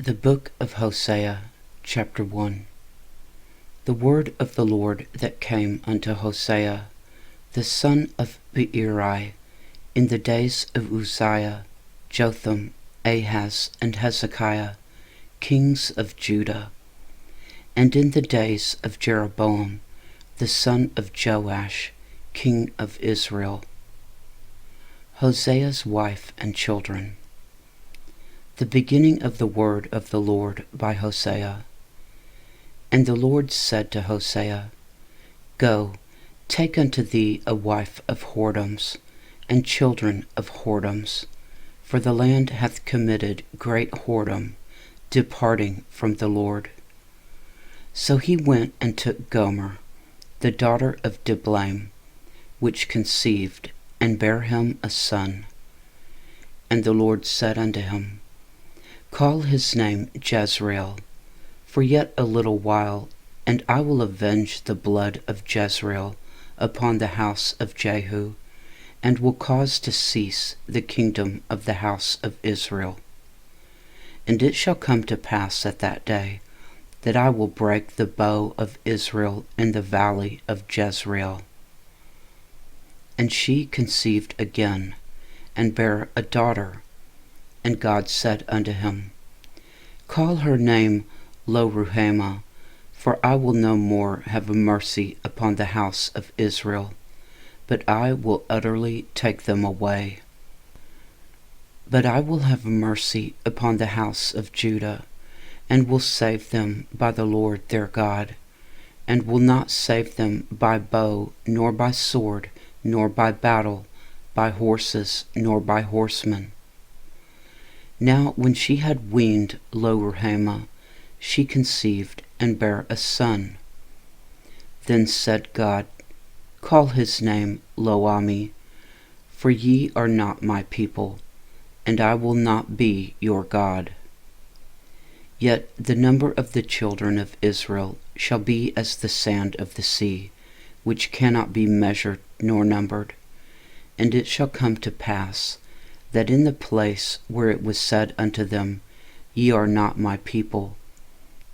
The Book of Hosea, chapter 1. The word of the Lord that came unto Hosea, the son of Beeri, in the days of Uzziah, Jotham, Ahaz, and Hezekiah, kings of Judah, and in the days of Jeroboam, the son of Joash, king of Israel. Hosea's wife and children. The beginning of the word of the Lord by Hosea. And the Lord said to Hosea, Go, take unto thee a wife of whoredoms, and children of whoredoms, for the land hath committed great whoredom, departing from the Lord. So he went and took Gomer, the daughter of Diblaim, which conceived, and bare him a son. And the Lord said unto him, Call his name Jezreel, for yet a little while, and I will avenge the blood of Jezreel upon the house of Jehu, and will cause to cease the kingdom of the house of Israel. And it shall come to pass at that day, that I will break the bow of Israel in the valley of Jezreel. And she conceived again, and bare a daughter. And God said unto him, Call her name Lo-ruhamah, for I will no more have mercy upon the house of Israel, but I will utterly take them away. But I will have mercy upon the house of Judah, and will save them by the Lord their God, and will not save them by bow, nor by sword, nor by battle, by horses, nor by horsemen. Now when she had weaned Lo-ruhamah, she conceived and bare a son. Then said God, Call his name Lo-ammi, for ye are not my people, and I will not be your God. Yet the number of the children of Israel shall be as the sand of the sea, which cannot be measured nor numbered. And it shall come to pass, that in the place where it was said unto them, Ye are not my people,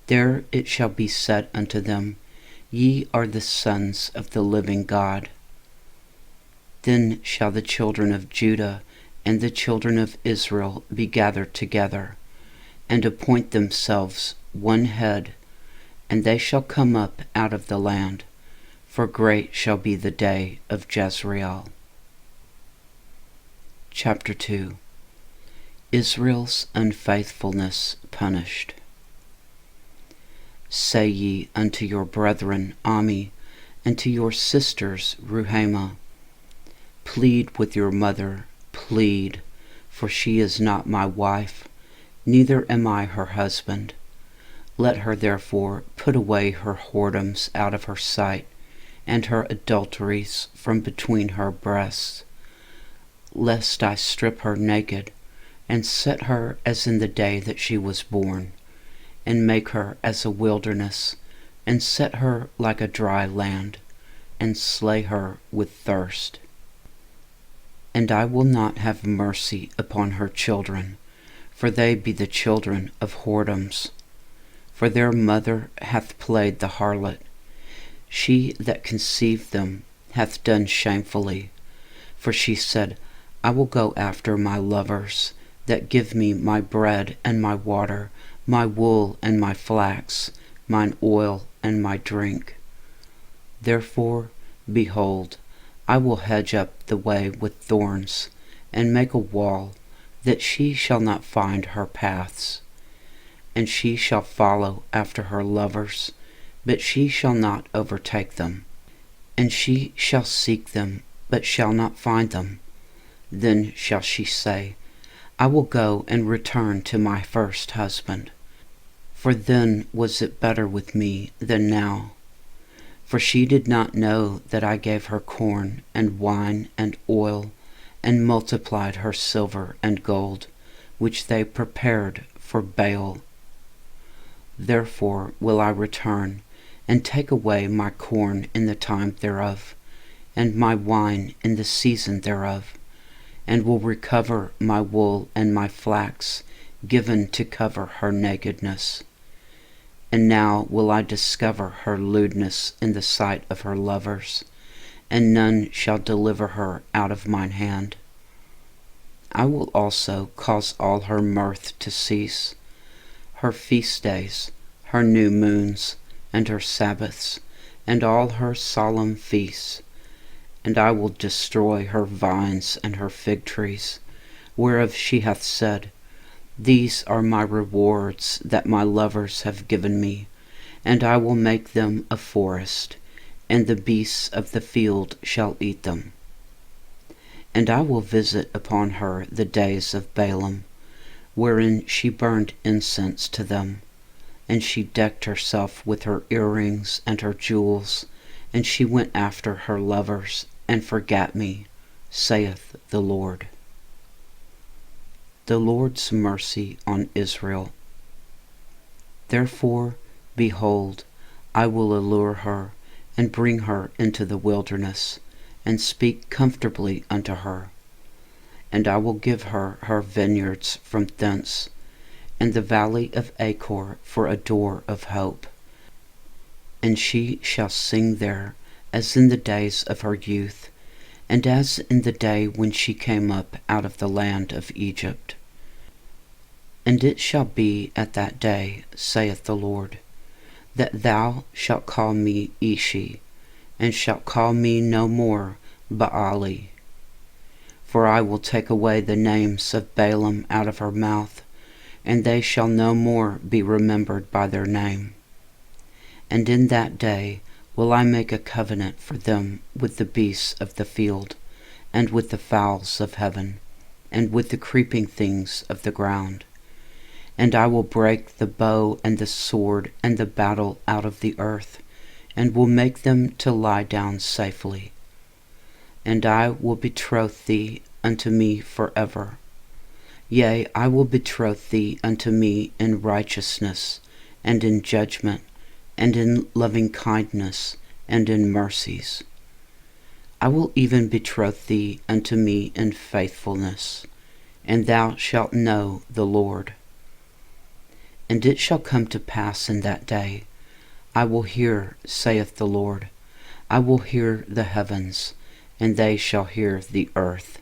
there it shall be said unto them, Ye are the sons of the living God. Then shall the children of Judah and the children of Israel be gathered together, and appoint themselves one head, and they shall come up out of the land, for great shall be the day of Jezreel. Chapter 2. Israel's unfaithfulness punished. Say ye unto your brethren Ammi, and to your sisters Ruhamah, Plead with your mother, plead, for she is not my wife, neither am I her husband. Let her therefore put away her whoredoms out of her sight, and her adulteries from between her breasts, lest I strip her naked, and set her as in the day that she was born, and make her as a wilderness, and set her like a dry land, and slay her with thirst. And I will not have mercy upon her children, for they be the children of whoredoms. For their mother hath played the harlot, she that conceived them hath done shamefully, for she said, I will go after my lovers, that give me my bread and my water, my wool and my flax, mine oil and my drink. Therefore, behold, I will hedge up the way with thorns, and make a wall, that she shall not find her paths. And she shall follow after her lovers, but she shall not overtake them. And she shall seek them, but shall not find them. Then shall she say, I will go and return to my first husband, for then was it better with me than now. For she did not know that I gave her corn and wine and oil, and multiplied her silver and gold, which they prepared for Baal. Therefore will I return, and take away my corn in the time thereof, and my wine in the season thereof, and will recover my wool and my flax given to cover her nakedness. And now will I discover her lewdness in the sight of her lovers, and none shall deliver her out of mine hand. I will also cause all her mirth to cease, her feast days, her new moons, and her Sabbaths, and all her solemn feasts. And I will destroy her vines and her fig trees, whereof she hath said, These are my rewards that my lovers have given me, and I will make them a forest, and the beasts of the field shall eat them. And I will visit upon her the days of Balaam, wherein she burned incense to them, and she decked herself with her earrings and her jewels, and she went after her lovers, and forgat me, saith the Lord. The Lord's mercy on Israel. Therefore, behold, I will allure her, and bring her into the wilderness, and speak comfortably unto her. And I will give her her vineyards from thence, and the valley of Achor for a door of hope. And she shall sing there as in the days of her youth, and as in the day when she came up out of the land of Egypt. And it shall be at that day, saith the Lord, that thou shalt call me Ishi, and shalt call me no more Baali. For I will take away the names of Balaam out of her mouth, and they shall no more be remembered by their name. And in that day will I make a covenant for them with the beasts of the field, and with the fowls of heaven, and with the creeping things of the ground. And I will break the bow and the sword and the battle out of the earth, and will make them to lie down safely. And I will betroth thee unto me forever. Yea, I will betroth thee unto me in righteousness, and in judgment, and in loving kindness, and in mercies. I will even betroth thee unto me in faithfulness, and thou shalt know the Lord. And it shall come to pass in that day, I will hear, saith the Lord, I will hear the heavens, and they shall hear the earth.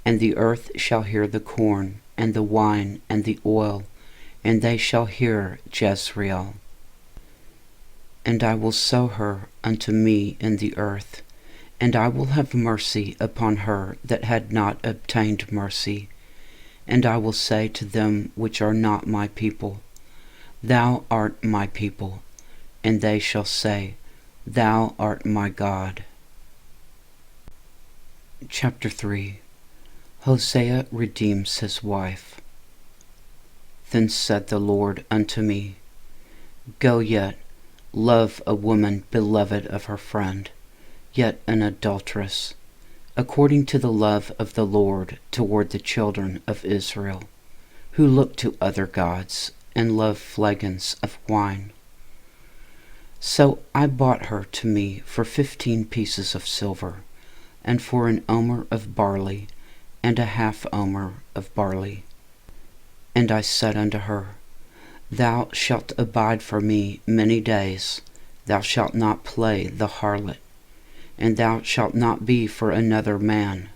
And the earth shall hear the corn, and the wine, and the oil, and they shall hear Jezreel. And I will sow her unto me in the earth, and I will have mercy upon her that had not obtained mercy. And I will say to them which are not my people, Thou art my people, and they shall say, Thou art my God. Chapter 3. Hosea redeems his wife. Then said the Lord unto me, Go yet, love a woman beloved of her friend, yet an adulteress, according to the love of the Lord toward the children of Israel, who look to other gods, and love flagons of wine. So I bought her to me for 15 pieces of silver, and for an omer of barley, and a half omer of barley. And I said unto her, Thou shalt abide for me many days, thou shalt not play the harlot, and thou shalt not be for another man,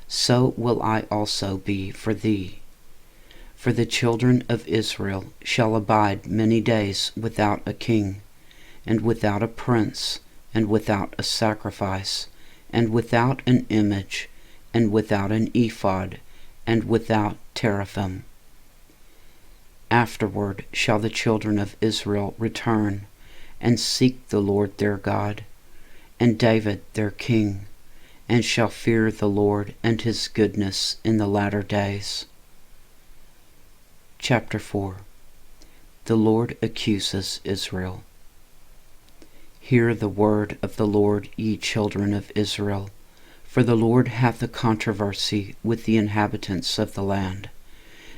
so will I also be for thee. For the children of Israel shall abide many days without a king, and without a prince, and without a sacrifice, and without an image, and without an ephod, and without teraphim. Afterward shall the children of Israel return, and seek the Lord their God, and David their king, and shall fear the Lord and his goodness in the latter days. Chapter 4. The Lord accuses Israel. Hear the word of the Lord, ye children of Israel, for the Lord hath a controversy with the inhabitants of the land,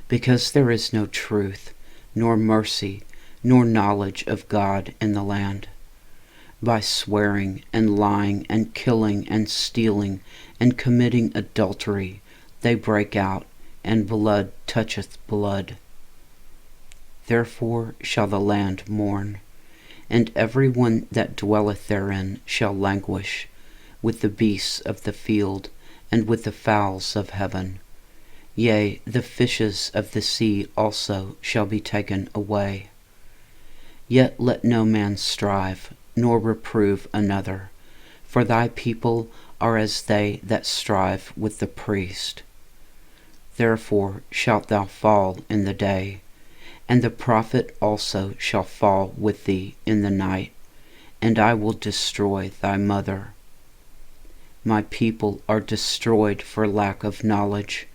because there is no truth, nor mercy, nor knowledge of God in the land. By swearing and lying and killing and stealing and committing adultery, they break out and blood toucheth blood. Therefore shall the land mourn, and every one that dwelleth therein shall languish, with the beasts of the field, and with the fowls of heaven. Yea, the fishes of the sea also shall be taken away. Yet let no man strive, nor reprove another, for thy people are as they that strive with the priest. Therefore shalt thou fall in the day, and the prophet also shall fall with thee in the night, and I will destroy thy mother. My people are destroyed for lack of knowledge,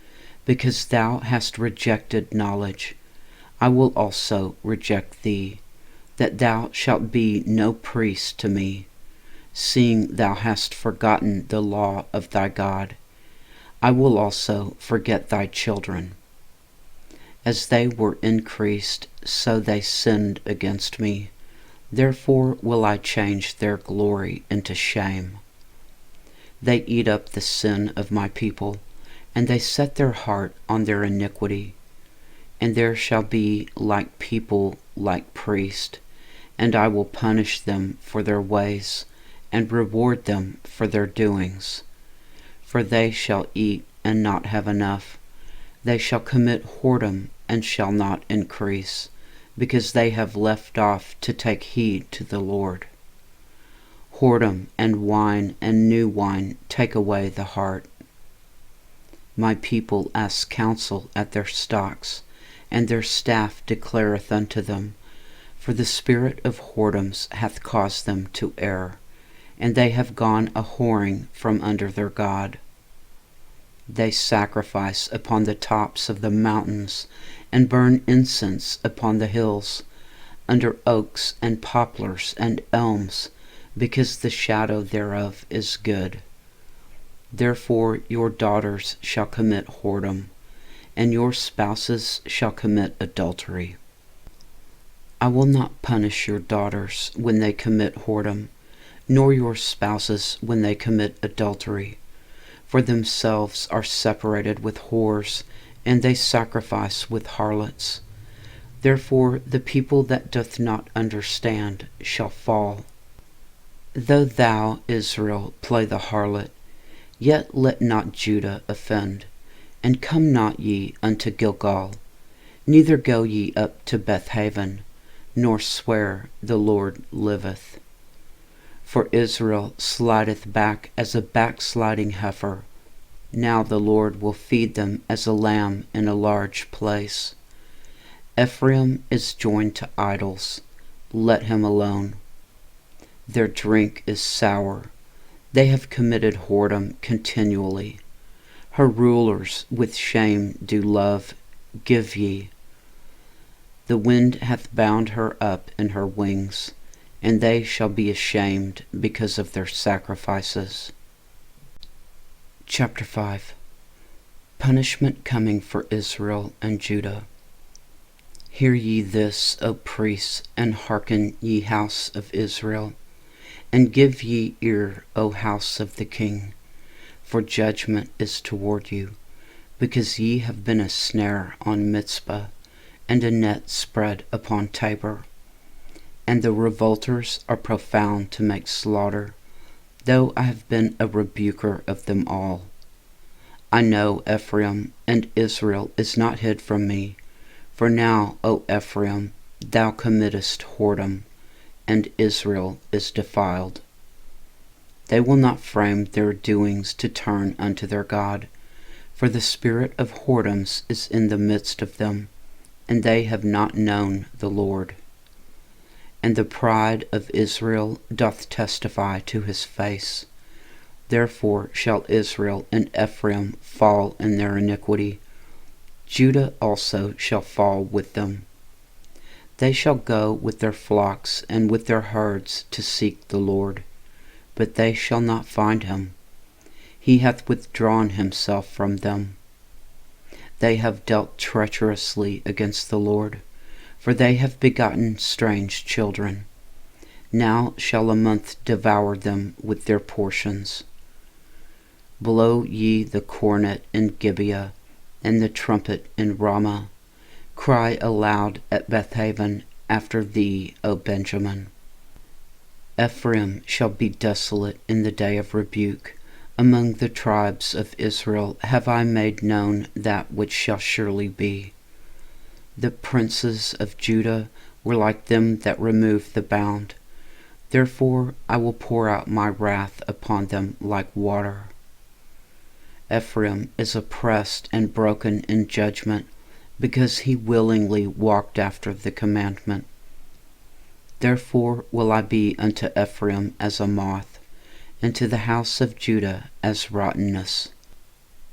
because thou hast rejected knowledge. I will also reject thee, that thou shalt be no priest to me, seeing thou hast forgotten the law of thy God. I will also forget thy children. As they were increased, so they sinned against me. Therefore will I change their glory into shame. They eat up the sin of my people, and they set their heart on their iniquity. And there shall be like people like priest, and I will punish them for their ways, and reward them for their doings. For they shall eat and not have enough. They shall commit whoredom and shall not increase, because they have left off to take heed to the Lord. Whoredom and wine and new wine take away the heart. My people ask counsel at their stocks, and their staff declareth unto them. For the spirit of whoredoms hath caused them to err, and they have gone a whoring from under their God. They sacrifice upon the tops of the mountains, and burn incense upon the hills, under oaks and poplars and elms, because the shadow thereof is good. Therefore your daughters shall commit whoredom, and your spouses shall commit adultery. I will not punish your daughters when they commit whoredom, nor your spouses when they commit adultery. For themselves are separated with whores, and they sacrifice with harlots. Therefore the people that doth not understand shall fall. Though thou, Israel, play the harlot, yet let not Judah offend. And come not ye unto Gilgal, neither go ye up to Bethaven, nor swear, the Lord liveth. For Israel slideth back as a backsliding heifer. Now the Lord will feed them as a lamb in a large place. Ephraim is joined to idols, let him alone. Their drink is sour, they have committed whoredom continually. Her rulers with shame do love, give ye. The wind hath bound her up in her wings, and they shall be ashamed because of their sacrifices. Chapter 5. Punishment coming for Israel and Judah. Hear ye this, O priests, and hearken, ye house of Israel, and give ye ear, O house of the king, for judgment is toward you, because ye have been a snare on Mizpah, and a net spread upon Tabor. And the revolters are profound to make slaughter, though I have been a rebuker of them all. I know Ephraim, and Israel is not hid from me. For now, O Ephraim, thou committest whoredom, and Israel is defiled. They will not frame their doings to turn unto their God, for the spirit of whoredoms is in the midst of them, and they have not known the Lord. And the pride of Israel doth testify to his face. Therefore shall Israel and Ephraim fall in their iniquity. Judah also shall fall with them. They shall go with their flocks and with their herds to seek the Lord, but they shall not find him. He hath withdrawn himself from them. They have dealt treacherously against the Lord, for they have begotten strange children. Now shall a month devour them with their portions. Blow ye the cornet in Gibeah, and the trumpet in Ramah. Cry aloud at Bethaven after thee, O Benjamin. Ephraim shall be desolate in the day of rebuke. Among the tribes of Israel have I made known that which shall surely be. The princes of Judah were like them that remove the bound. Therefore I will pour out my wrath upon them like water. Ephraim is oppressed and broken in judgment, because he willingly walked after the commandment. Therefore will I be unto Ephraim as a moth, and to the house of Judah as rottenness.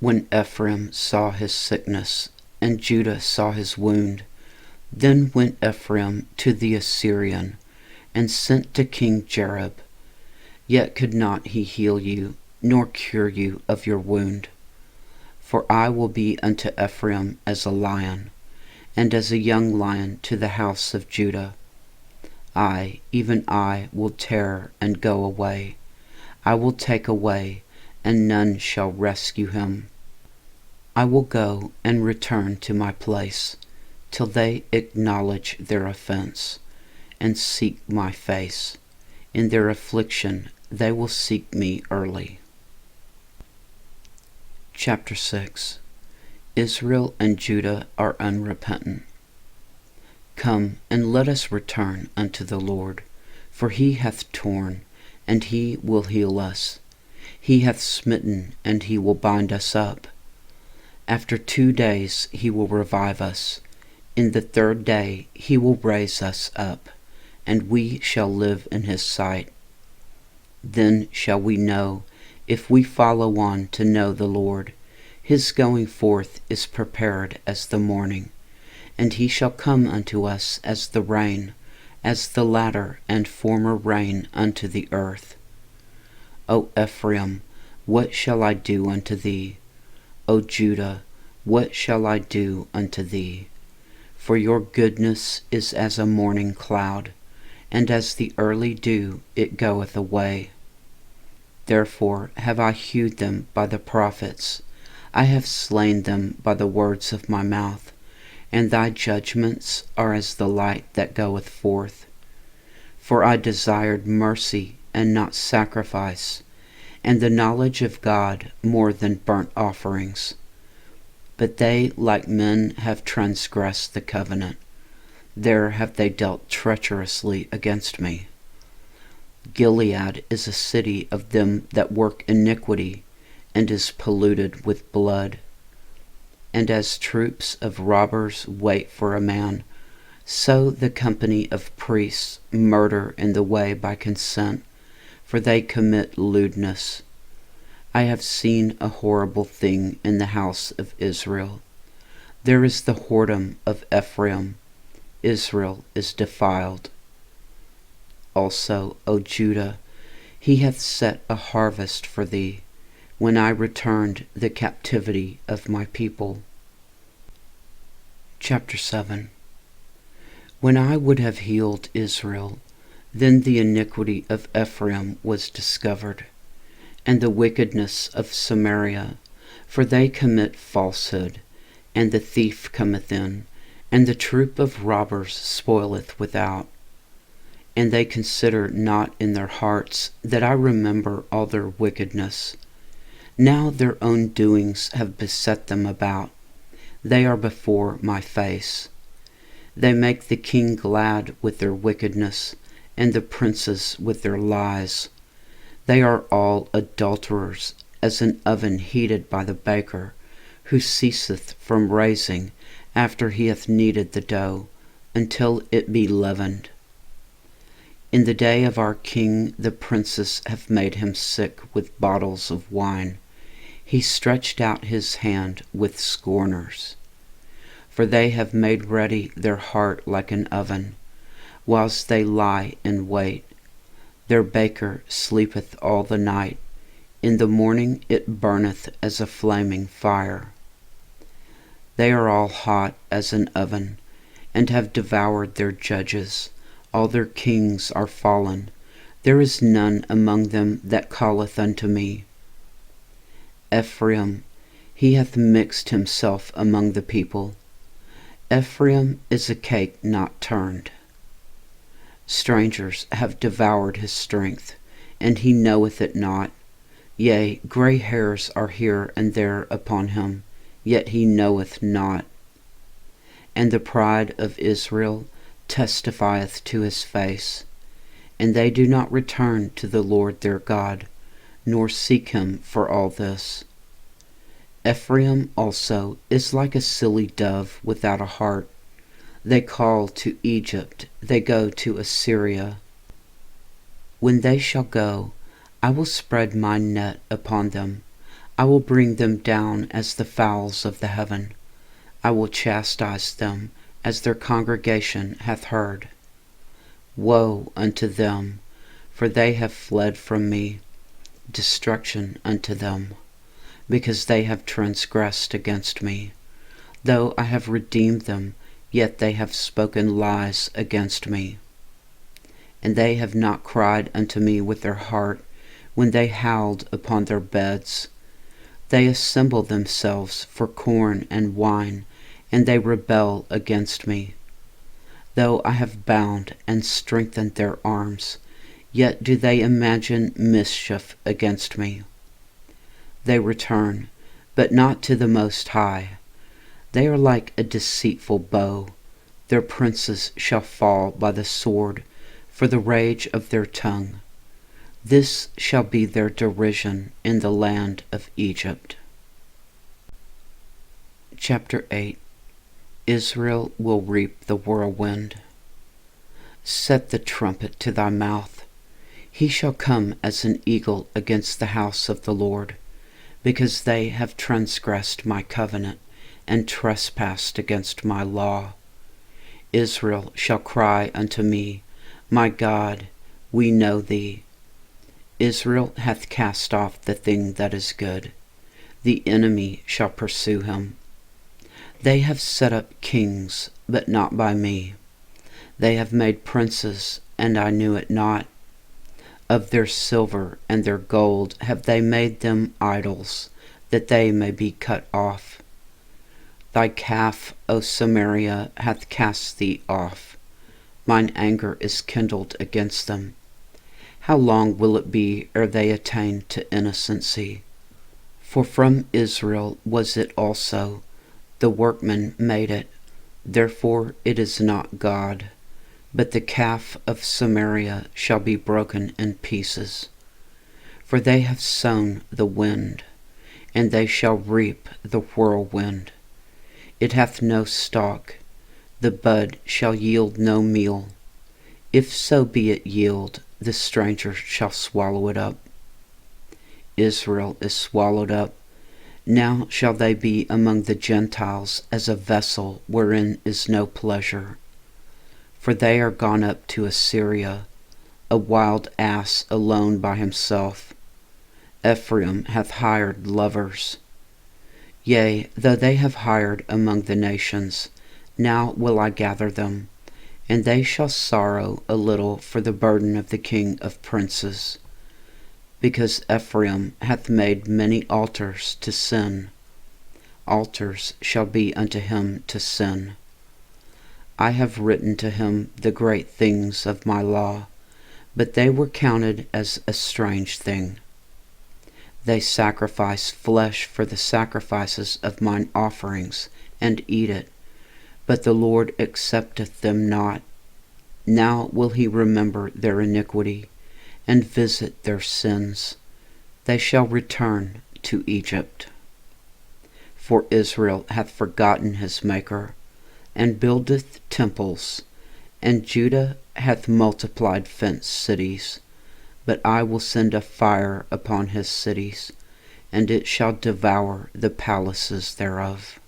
When Ephraim saw his sickness, and Judah saw his wound, then went Ephraim to the Assyrian, and sent to King Jareb. Yet could not he heal you, nor cure you of your wound. For I will be unto Ephraim as a lion, and as a young lion to the house of Judah. I, even I, will tear and go away. I will take away, and none shall rescue him. I will go and return to my place, till they acknowledge their offense, and seek my face. In their affliction they will seek me early. Chapter 6. Israel and Judah are unrepentant. Come, and let us return unto the Lord, for he hath torn, and he will heal us. He hath smitten, and he will bind us up. After 2 days he will revive us. In the 3rd day he will raise us up, and we shall live in his sight. Then shall we know, if we follow on to know the Lord. His going forth is prepared as the morning, and he shall come unto us as the rain, as the latter and former rain unto the earth. O Ephraim, what shall I do unto thee? O Judah, what shall I do unto thee? For your goodness is as a morning cloud, and as the early dew it goeth away. Therefore have I hewed them by the prophets, I have slain them by the words of my mouth, and thy judgments are as the light that goeth forth. For I desired mercy and not sacrifice, and the knowledge of God more than burnt offerings. But they like men have transgressed the covenant. There have they dealt treacherously against me. Gilead is a city of them that work iniquity, and is polluted with blood. And as troops of robbers wait for a man, so the company of priests murder in the way by consent, for they commit lewdness. I have seen a horrible thing in the house of Israel. There is the whoredom of Ephraim. Israel is defiled. Also, O Judah, he hath set a harvest for thee, when I returned the captivity of my people. Chapter 7. When I would have healed Israel, then the iniquity of Ephraim was discovered, and the wickedness of Samaria, for they commit falsehood, and the thief cometh in, and the troop of robbers spoileth without. And they consider not in their hearts that I remember all their wickedness. Now their own doings have beset them about. They are before my face. They make the king glad with their wickedness, and the princes with their lies. They are all adulterers, as an oven heated by the baker, who ceaseth from raising after he hath kneaded the dough, until it be leavened. In the day of our king the princes have made him sick with bottles of wine. He stretched out his hand with scorners. For they have made ready their heart like an oven, whilst they lie in wait. Their baker sleepeth all the night. In the morning it burneth as a flaming fire. They are all hot as an oven, and have devoured their judges. All their kings are fallen. There is none among them that calleth unto me. Ephraim, He hath mixed himself among the people. Ephraim is a cake not turned. Strangers have devoured his strength, and he knoweth it not. Yea, grey hairs are here and there upon him, yet he knoweth not. And the pride of Israel testifieth to his face, and they do not return to the Lord their God, nor seek him for all this. Ephraim also is like a silly dove without a heart. They call to Egypt, they go to Assyria. When they shall go, I will spread my net upon them. I will bring them down as the fowls of the heaven. I will chastise them as their congregation hath heard. Woe unto them, for they have fled from me. Destruction unto them, because they have transgressed against me. Though I have redeemed them, yet they have spoken lies against me. And they have not cried unto me with their heart, when they howled upon their beds. They assemble themselves for corn and wine, and they rebel against me. Though I have bound and strengthened their arms, yet do they imagine mischief against me. They return, but not to the Most High. They are like a deceitful bow. Their princes shall fall by the sword, for the rage of their tongue. This shall be their derision in the land of Egypt. Chapter 8. Israel will reap the whirlwind. Set the trumpet to thy mouth. He shall come as an eagle against the house of the Lord, because they have transgressed my covenant and trespassed against my law. Israel shall cry unto me, My God, we know thee. Israel hath cast off the thing that is good. The enemy shall pursue him. They have set up kings, but not by me. They have made princes, and I knew it not. Of their silver and their gold have they made them idols, that they may be cut off. Thy calf, O Samaria, hath cast thee off. Mine anger is kindled against them. How long will it be ere they attain to innocency? For from Israel was it also, the workman made it, therefore it is not God. But the calf of Samaria shall be broken in pieces. For they have sown the wind, and they shall reap the whirlwind. It hath no stalk, the bud shall yield no meal. If so be it yield, the stranger shall swallow it up. Israel is swallowed up. Now shall they be among the Gentiles as a vessel wherein is no pleasure. For they are gone up to Assyria, a wild ass alone by himself. Ephraim hath hired lovers. Yea, though they have hired among the nations, now will I gather them, and they shall sorrow a little for the burden of the king of princes. Because Ephraim hath made many altars to sin. Altars shall be unto him to sin. I have written to him the great things of my law, but they were counted as a strange thing. They sacrifice flesh for the sacrifices of mine offerings, and eat it, but the Lord accepteth them not. Now will he remember their iniquity, and visit their sins. They shall return to Egypt. For Israel hath forgotten his Maker, and buildeth temples, and Judah hath multiplied fenced cities. But I will send a fire upon his cities, and it shall devour the palaces thereof.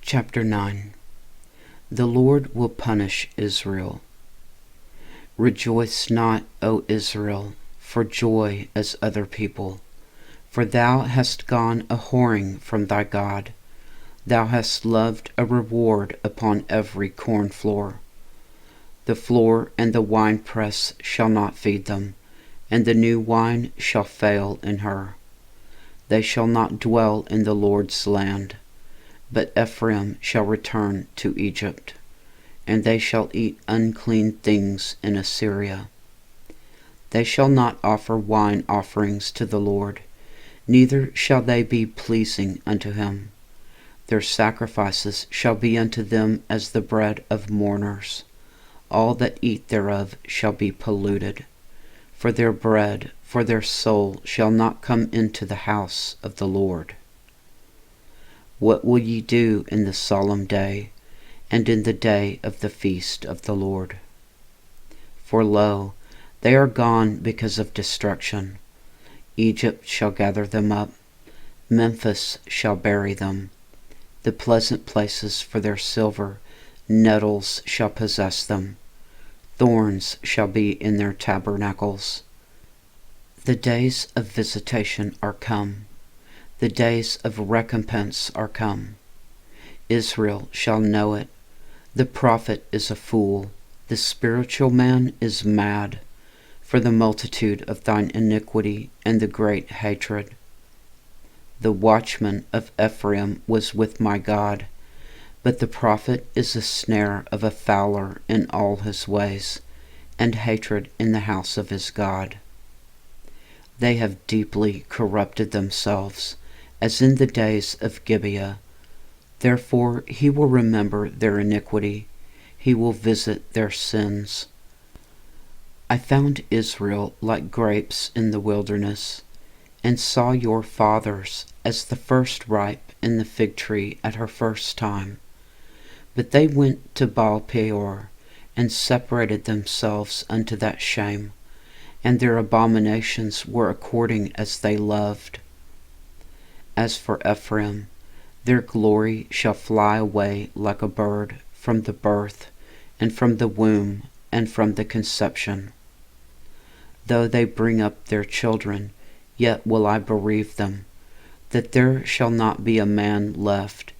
Chapter 9. The Lord will punish Israel. Rejoice not, O Israel, for joy as other people, for thou hast gone a whoring from thy God. Thou hast loved a reward upon every corn floor. The floor and the winepress shall not feed them, and the new wine shall fail in her. They shall not dwell in the Lord's land, but Ephraim shall return to Egypt, and they shall eat unclean things in Assyria. They shall not offer wine offerings to the Lord, neither shall they be pleasing unto him. Their sacrifices shall be unto them as the bread of mourners. All that eat thereof shall be polluted. For their bread, for their soul shall not come into the house of the Lord. What will ye do in the solemn day, and in the day of the feast of the Lord? For lo, they are gone because of destruction. Egypt shall gather them up, Memphis shall bury them. The pleasant places for their silver, nettles shall possess them. Thorns shall be in their tabernacles. The days of visitation are come. The days of recompense are come. Israel shall know it. The prophet is a fool. The spiritual man is mad, for the multitude of thine iniquity and the great hatred. The watchman of Ephraim was with my God, but the prophet is a snare of a fowler in all his ways, and hatred in the house of his God. They have deeply corrupted themselves, as in the days of Gibeah. Therefore he will remember their iniquity, he will visit their sins. I found Israel like grapes in the wilderness, and saw your fathers as the first ripe in the fig tree at her first time. But they went to Baal Peor, and separated themselves unto that shame, and their abominations were according as they loved. As for Ephraim, their glory shall fly away like a bird from the birth, and from the womb, and from the conception. Though they bring up their children, yet will I bereave them, that there shall not be a man left.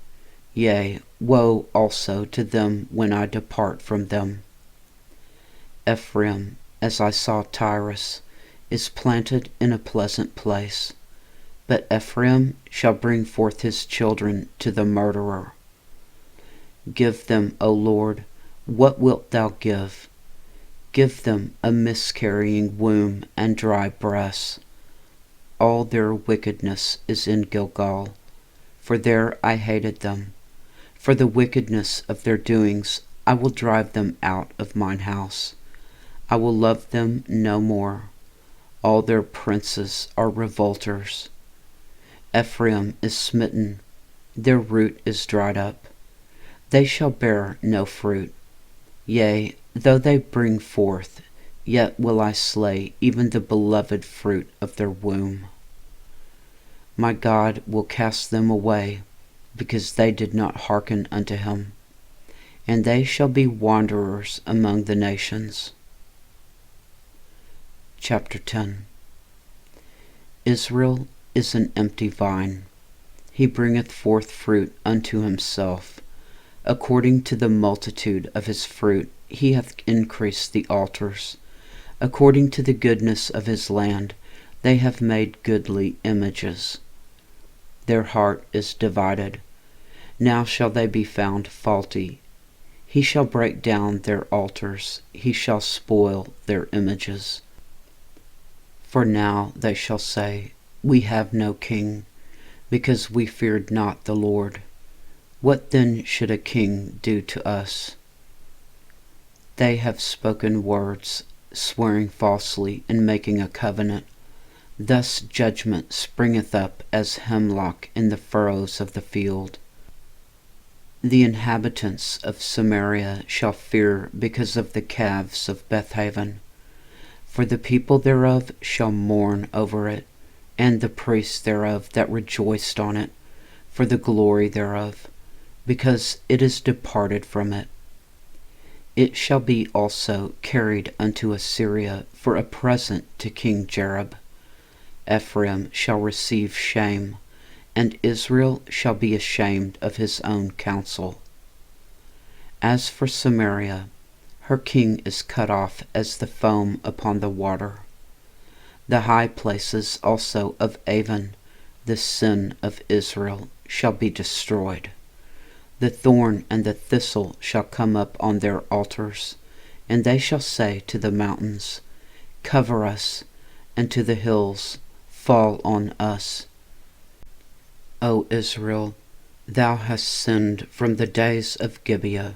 Yea, woe also to them when I depart from them. Ephraim, as I saw Tyrus, is planted in a pleasant place, but Ephraim shall bring forth his children to the murderer. Give them, O Lord, what wilt thou give? Give them a miscarrying womb and dry breasts. All their wickedness is in Gilgal, for there I hated them. For the wickedness of their doings I will drive them out of mine house. I will love them no more. All their princes are revolters. Ephraim is smitten, their root is dried up. They shall bear no fruit. Yea, though they bring forth, yet will I slay even the beloved fruit of their womb. My God will cast them away, because they did not hearken unto him, and they shall be wanderers among the nations. Chapter 10. Israel is an empty vine. He bringeth forth fruit unto himself. According to the multitude of his fruit he hath increased the altars. According to the goodness of his land they have made goodly images. Their heart is divided. Now shall they be found faulty. He shall break down their altars. He shall spoil their images. For now they shall say, We have no king, because we feared not the Lord. What then should a king do to us? They have spoken words, swearing falsely and making a covenant. Thus judgment springeth up as hemlock in the furrows of the field. The inhabitants of Samaria shall fear because of the calves of Bethaven. For the people thereof shall mourn over it, and the priests thereof that rejoiced on it, for the glory thereof, because it is departed from it. It shall be also carried unto Assyria for a present to King Jareb. Ephraim shall receive shame, and Israel shall be ashamed of his own counsel. As for Samaria, her king is cut off as the foam upon the water. The high places also of Avon the sin of Israel shall be destroyed. The thorn and the thistle shall come up on their altars, and they shall say to the mountains, Cover us, and to the hills, Fall on us. O Israel, thou hast sinned from the days of Gibeah.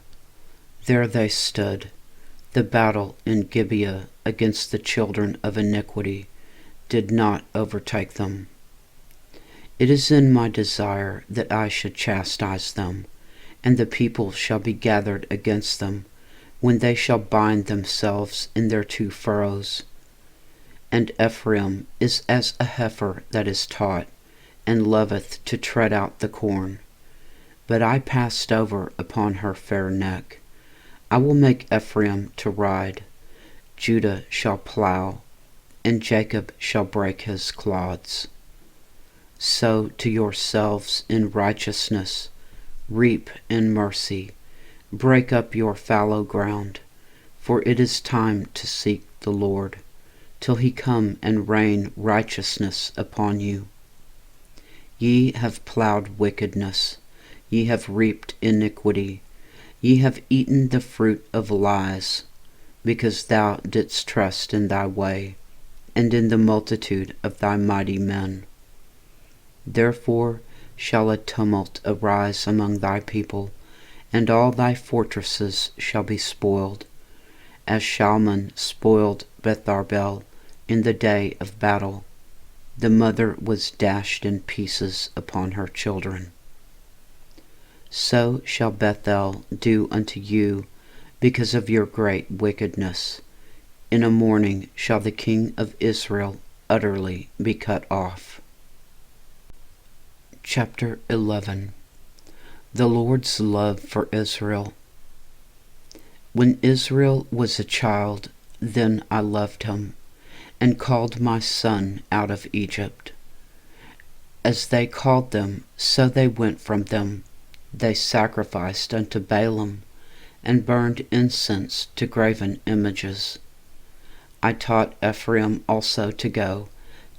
There they stood. The battle in Gibeah against the children of iniquity did not overtake them. It is in my desire that I should chastise them, and the people shall be gathered against them, when they shall bind themselves in their two furrows. And Ephraim is as a heifer that is taught, and loveth to tread out the corn. But I passed over upon her fair neck. I will make Ephraim to ride, Judah shall plow, and Jacob shall break his clods. Sow to yourselves in righteousness, reap in mercy, break up your fallow ground, for it is time to seek the Lord, till he come and rain righteousness upon you. Ye have plowed wickedness, ye have reaped iniquity, ye have eaten the fruit of lies, because thou didst trust in thy way, and in the multitude of thy mighty men. Therefore shall a tumult arise among thy people, and all thy fortresses shall be spoiled, as Shalman spoiled Betharbel in the day of battle. The mother was dashed in pieces upon her children. So shall Bethel do unto you because of your great wickedness. In a morning shall the king of Israel utterly be cut off. Chapter 11. The Lord's love for Israel. When Israel was a child, then I loved him, and called my son out of Egypt. As they called them, so they went from them. They sacrificed unto Baalim, and burned incense to graven images. I taught Ephraim also to go,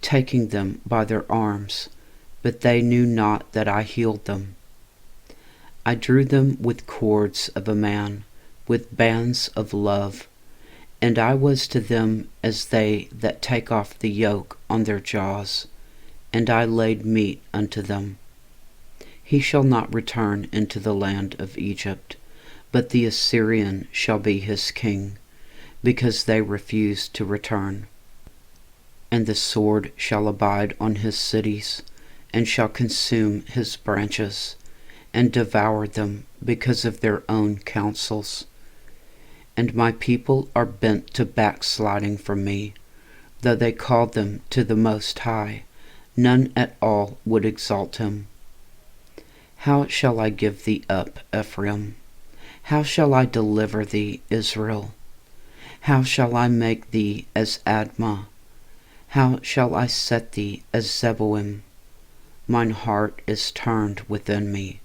taking them by their arms, but they knew not that I healed them. I drew them with cords of a man, with bands of love, and I was to them as they that take off the yoke on their jaws, and I laid meat unto them. He shall not return into the land of Egypt, but the Assyrian shall be his king, because they refused to return. And the sword shall abide on his cities, and shall consume his branches, and devour them because of their own counsels. And my people are bent to backsliding from me. Though they called them to the Most High, none at all would exalt him. How shall I give thee up, Ephraim? How shall I deliver thee, Israel? How shall I make thee as Admah? How shall I set thee as Zeboim? Mine heart is turned within me.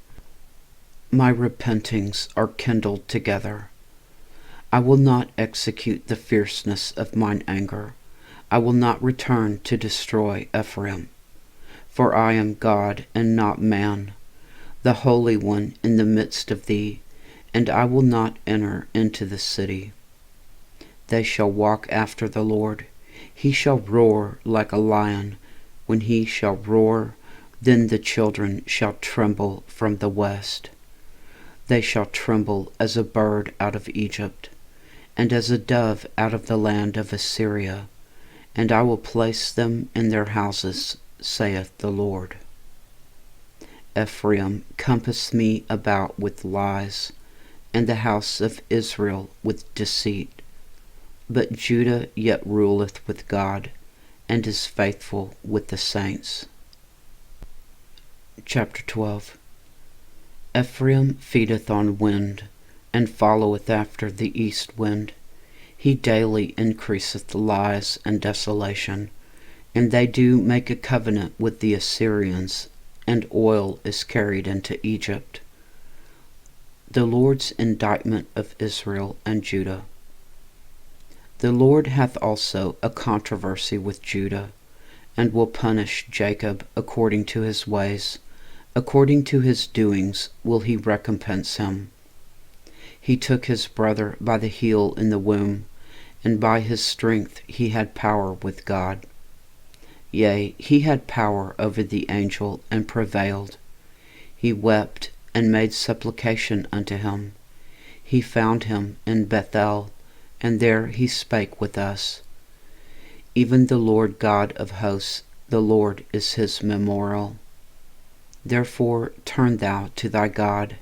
My repentings are kindled together. I will not execute the fierceness of mine anger. I will not return to destroy Ephraim. For I am God and not man, the Holy One in the midst of thee, and I will not enter into the city. They shall walk after the Lord. He shall roar like a lion. When he shall roar, then the children shall tremble from the west. They shall tremble as a bird out of Egypt, and as a dove out of the land of Assyria, and I will place them in their houses, saith the Lord. Ephraim compassed me about with lies, and the house of Israel with deceit. But Judah yet ruleth with God, and is faithful with the saints. Chapter 12. Ephraim feedeth on wind, and followeth after the east wind. He daily increaseth lies and desolation, and they do make a covenant with the Assyrians, and oil is carried into Egypt. The Lord's indictment of Israel and Judah. The Lord hath also a controversy with Judah, and will punish Jacob according to his ways. According to his doings will he recompense him. He took his brother by the heel in the womb, and by his strength he had power with God. Yea, he had power over the angel and prevailed. He wept and made supplication unto him. He found him in Bethel, and there he spake with us. Even the Lord God of hosts, the Lord is his memorial. Therefore turn thou to thy God,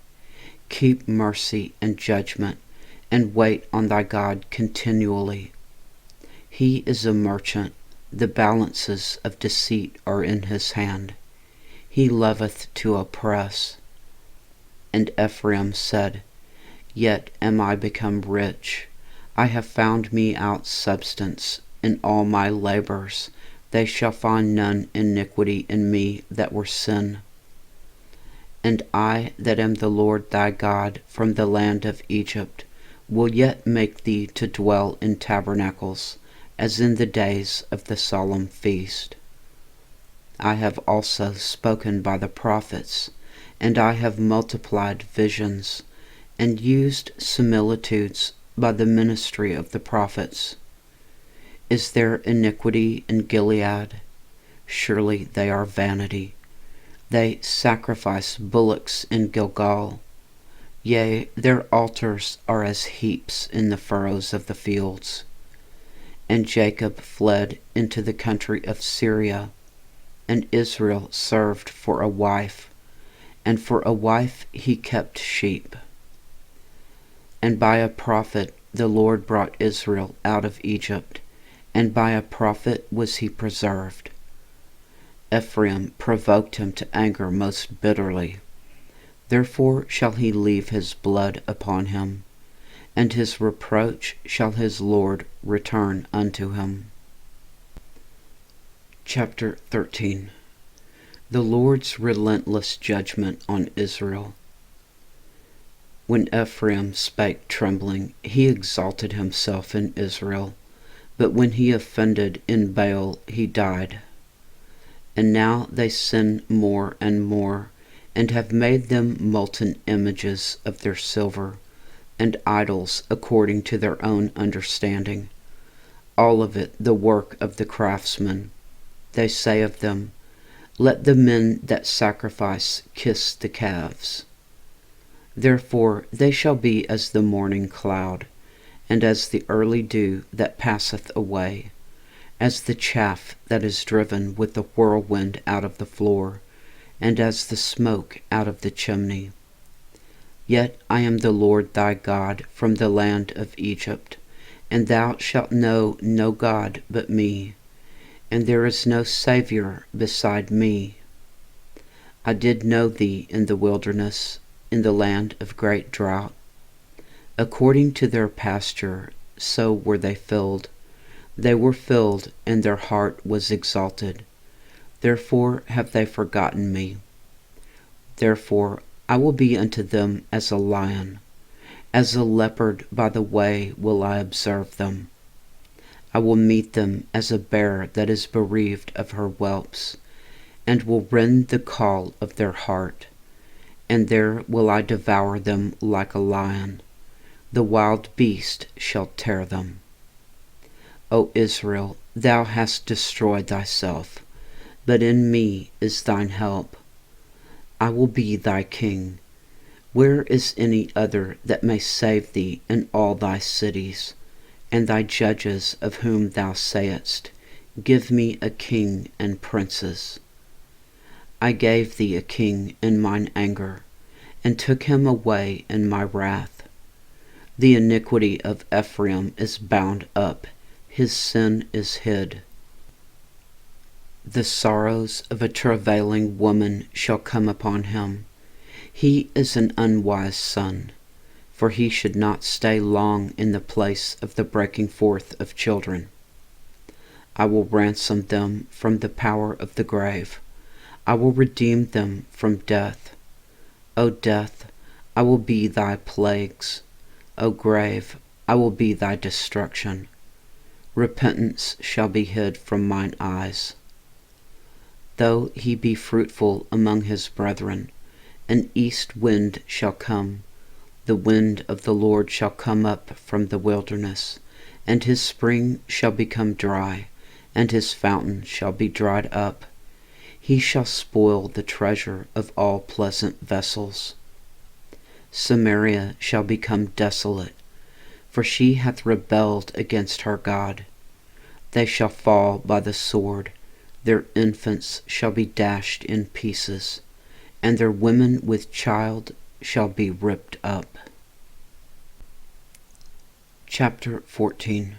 keep mercy and judgment, and wait on thy God continually. He is a merchant, the balances of deceit are in his hand. He loveth to oppress. And Ephraim said, Yet am I become rich. I have found me out substance in all my labors. They shall find none iniquity in me that were sin. And I that am the Lord thy God from the land of Egypt will yet make thee to dwell in tabernacles, as in the days of the solemn feast. I have also spoken by the prophets, and I have multiplied visions, and used similitudes by the ministry of the prophets. Is there iniquity in Gilead? Surely they are vanity. They sacrifice bullocks in Gilgal. Yea, their altars are as heaps in the furrows of the fields. And Jacob fled into the country of Syria, and Israel served for a wife, and for a wife he kept sheep. And by a prophet the Lord brought Israel out of Egypt, and by a prophet was he preserved. Ephraim provoked him to anger most bitterly. Therefore shall he leave his blood upon him, and his reproach shall his Lord return unto him. Chapter 13. The Lord's relentless judgment on Israel. When Ephraim spake trembling, he exalted himself in Israel, but when he offended in Baal, he died. And now they sin more and more, and have made them molten images of their silver, and idols according to their own understanding, all of it the work of the craftsman. They say of them, Let the men that sacrifice kiss the calves. Therefore they shall be as the morning cloud, and as the early dew that passeth away, as the chaff that is driven with the whirlwind out of the floor, and as the smoke out of the chimney. Yet I am the Lord thy God from the land of Egypt, and thou shalt know no God but me, and there is no Saviour beside me. I did know thee in the wilderness, in the land of great drought. According to their pasture, so were they filled. They were filled, and their heart was exalted. Therefore have they forgotten me. Therefore I will be unto them as a lion, as a leopard by the way will I observe them. I will meet them as a bear that is bereaved of her whelps, and will rend the caul of their heart, and there will I devour them like a lion. The wild beast shall tear them. O Israel, thou hast destroyed thyself, but in me is thine help. I will be thy king. Where is any other that may save thee in all thy cities, and thy judges of whom thou sayest, Give me a king and princes? I gave thee a king in mine anger, and took him away in my wrath. The iniquity of Ephraim is bound up, his sin is hid. The sorrows of a travailing woman shall come upon him. He is an unwise son, for he should not stay long in the place of the breaking forth of children. I will ransom them from the power of the grave. I will redeem them from death. O death, I will be thy plagues. O grave, I will be thy destruction. Repentance shall be hid from mine eyes. Though he be fruitful among his brethren, an east wind shall come. The wind of the Lord shall come up from the wilderness, and his spring shall become dry, and his fountain shall be dried up. He shall spoil the treasure of all pleasant vessels. Samaria shall become desolate, for she hath rebelled against her God. They shall fall by the sword, their infants shall be dashed in pieces, and their women with child shall be ripped up. Chapter 14.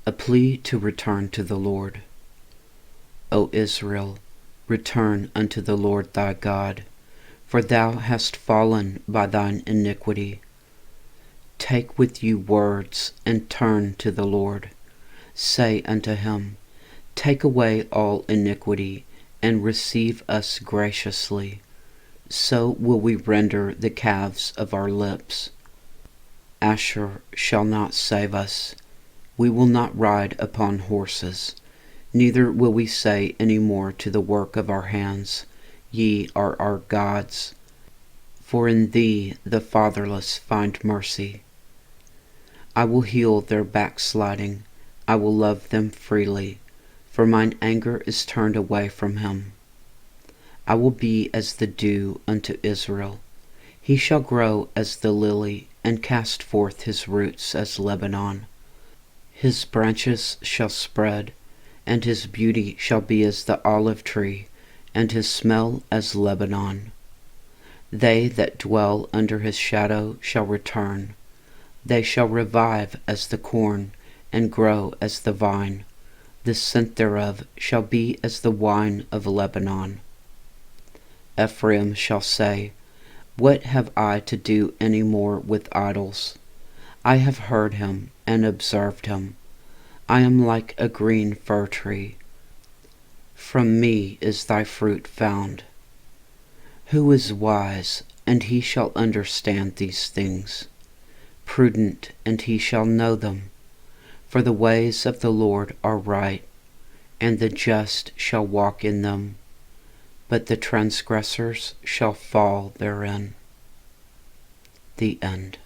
A plea to return to the Lord. O Israel, return unto the Lord thy God, for thou hast fallen by thine iniquity. Take with you words, and turn to the Lord. Say unto him, Take away all iniquity, and receive us graciously. So will we render the calves of our lips. Asher shall not save us. We will not ride upon horses, neither will we say any more to the work of our hands, Ye are our gods. For in thee the fatherless find mercy. I will heal their backsliding, I will love them freely, for mine anger is turned away from him. I will be as the dew unto Israel. He shall grow as the lily, and cast forth his roots as Lebanon. His branches shall spread, and his beauty shall be as the olive tree, and his smell as Lebanon. They that dwell under his shadow shall return. They shall revive as the corn, and grow as the vine. The scent thereof shall be as the wine of Lebanon. Ephraim shall say, What have I to do any more with idols? I have heard him, and observed him. I am like a green fir tree. From me is thy fruit found. Who is wise, and he shall understand these things? Prudent, and he shall know them. For the ways of the Lord are right, and the just shall walk in them, but the transgressors shall fall therein. The end.